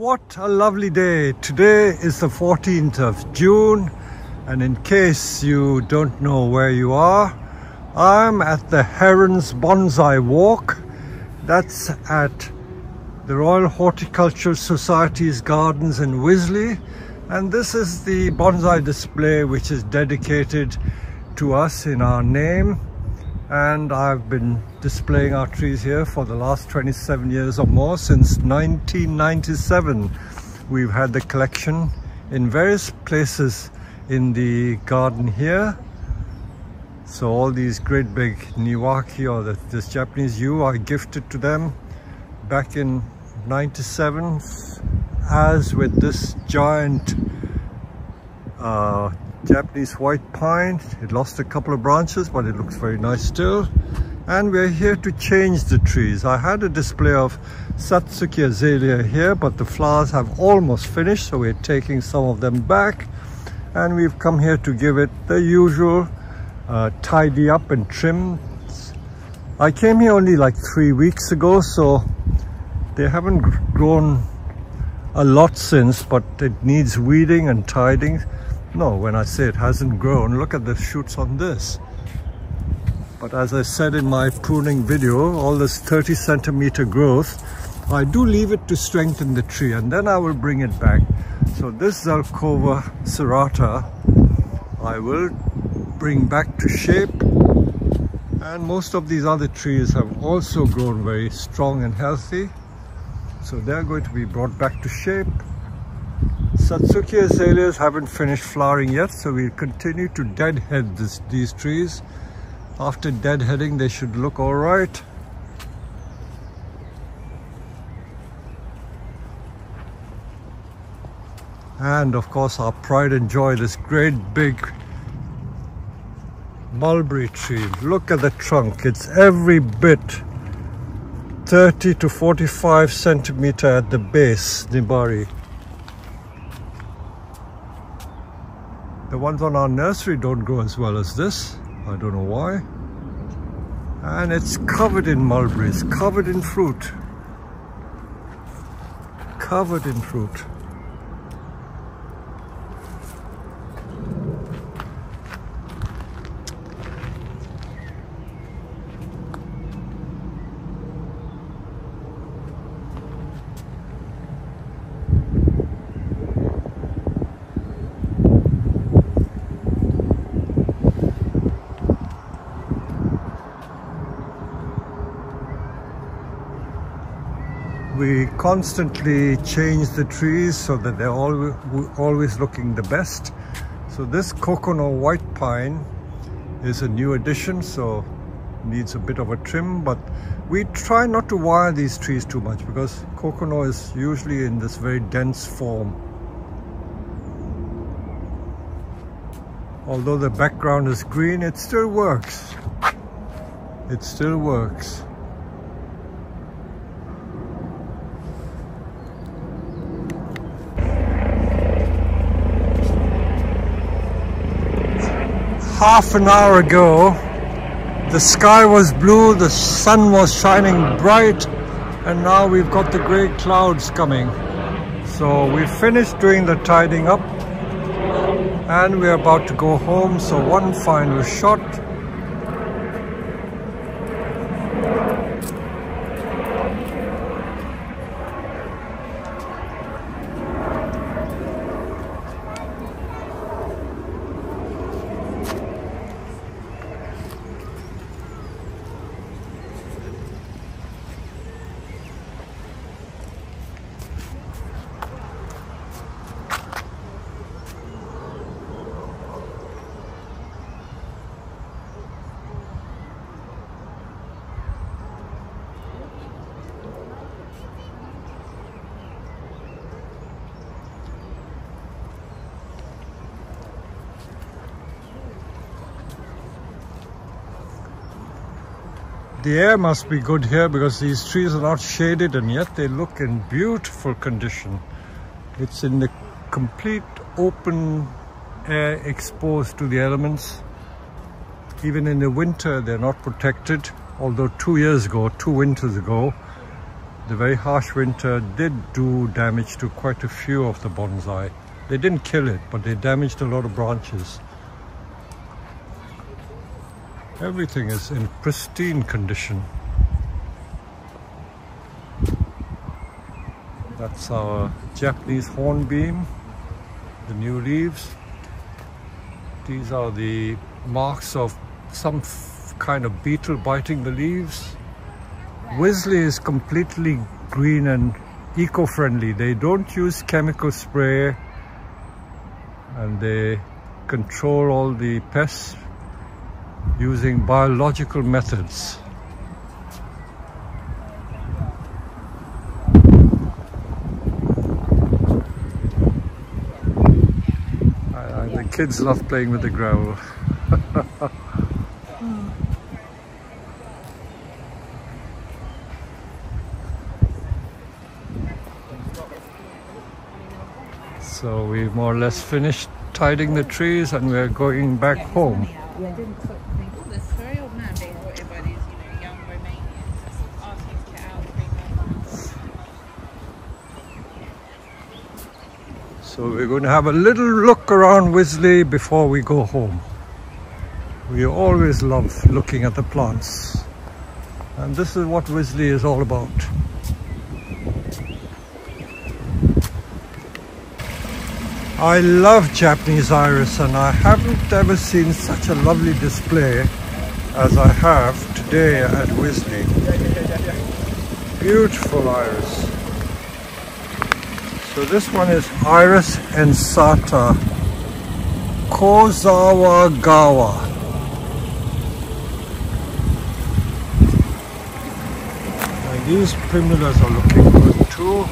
What a lovely day. Today is the 14th of June, and in case you don't know where you are, I'm at the Herons Bonsai Walk. That's at the Royal Horticultural Society's gardens in Wisley, and this is the bonsai display which is dedicated to us in our name. And I've been displaying our trees here for the last 27 years or more. Since 1997 we've had the collection in various places in the garden here. So all these great big Niwaki, or this Japanese yew, I gifted to them back in 97, as with this giant Japanese white pine. It lost a couple of branches, but it looks very nice still. And we're here to change the trees. I had a display of Satsuki azalea here, but the flowers have almost finished, so we're taking some of them back. And we've come here to give it the usual tidy up and trim. I came here only like 3 weeks ago, so they haven't grown a lot since, but it needs weeding and tidying. No, when I say it hasn't grown, look at the shoots on this. But as I said in my pruning video, all this 30 centimeter growth, I do leave it to strengthen the tree, and then I will bring it back. So this Zelkova serrata I will bring back to shape, and most of these other trees have also grown very strong and healthy, so they're going to be brought back to shape. Satsuki azaleas haven't finished flowering yet, so we'll continue to deadhead these trees. After deadheading, they should look all right. And of course, our pride and joy, this great big mulberry tree. Look at the trunk. It's every bit 30 to 45 centimeter at the base, Nibari. The ones on our nursery don't grow as well as this. I don't know why. And it's covered in mulberries, covered in fruit. Covered in fruit. We constantly change the trees so that they're always looking the best. So this Kokono white pine is a new addition, so needs a bit of a trim, but we try not to wire these trees too much because Kokono is usually in this very dense form. Although the background is green, it still works. It still works. Half an hour ago, the sky was blue, the sun was shining bright, and now we've got the grey clouds coming. So we finished doing the tidying up, and we're about to go home. So one final shot. The air must be good here because these trees are not shaded, and yet they look in beautiful condition. It's in the complete open air, exposed to the elements. Even in the winter they're not protected, although 2 winters ago the very harsh winter did do damage to quite a few of the bonsai. They didn't kill it, but they damaged a lot of branches. Everything is in pristine condition. That's our Japanese hornbeam, the new leaves. These are the marks of some kind of beetle biting the leaves. Wisley is completely green and eco-friendly. They don't use chemical spray and they control all the pests using biological methods. The kids love playing with the gravel. So we more or less finished tidying the trees and we're going back home. This very old man being brought by these, young Romanians, asking to get out 3 months. So we're going to have a little look around Wisley before we go home. We always love looking at the plants. And this is what Wisley is all about. I love Japanese iris and I haven't ever seen such a lovely display as I have today at Wisley. Beautiful iris. So this one is Iris ensata, Kozawa Gawa. And these primulas are looking good too.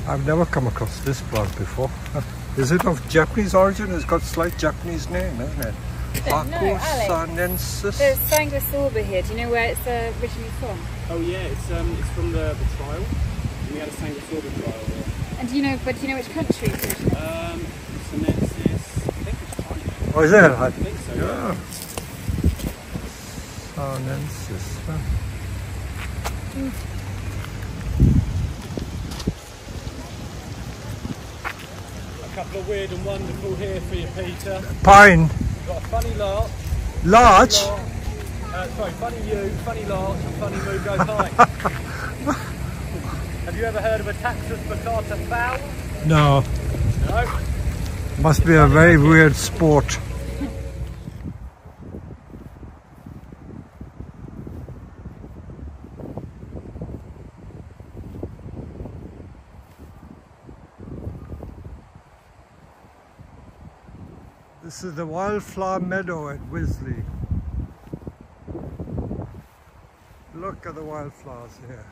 I've never come across this plant before. Is it of Japanese origin? It's got a slight Japanese name, hasn't it? There's Sanguisorba here. Do you know where it's originally from? Oh yeah, it's from the trial. We had a Sanguisorba trial here. And do you know which country it's originally? Sinensis, I think it's China. Oh, is it? I think so. Yeah. Sinensis. Huh? A couple of weird and wonderful here for you, Peter. Pine. We've got a funny larch. Larch? Funny yew, funny larch, and funny moo goes high. Have you ever heard of a Taxus baccata fowl? No. No? Must be a very weird sport. This is the wildflower meadow at Wisley. Look at the wildflowers here.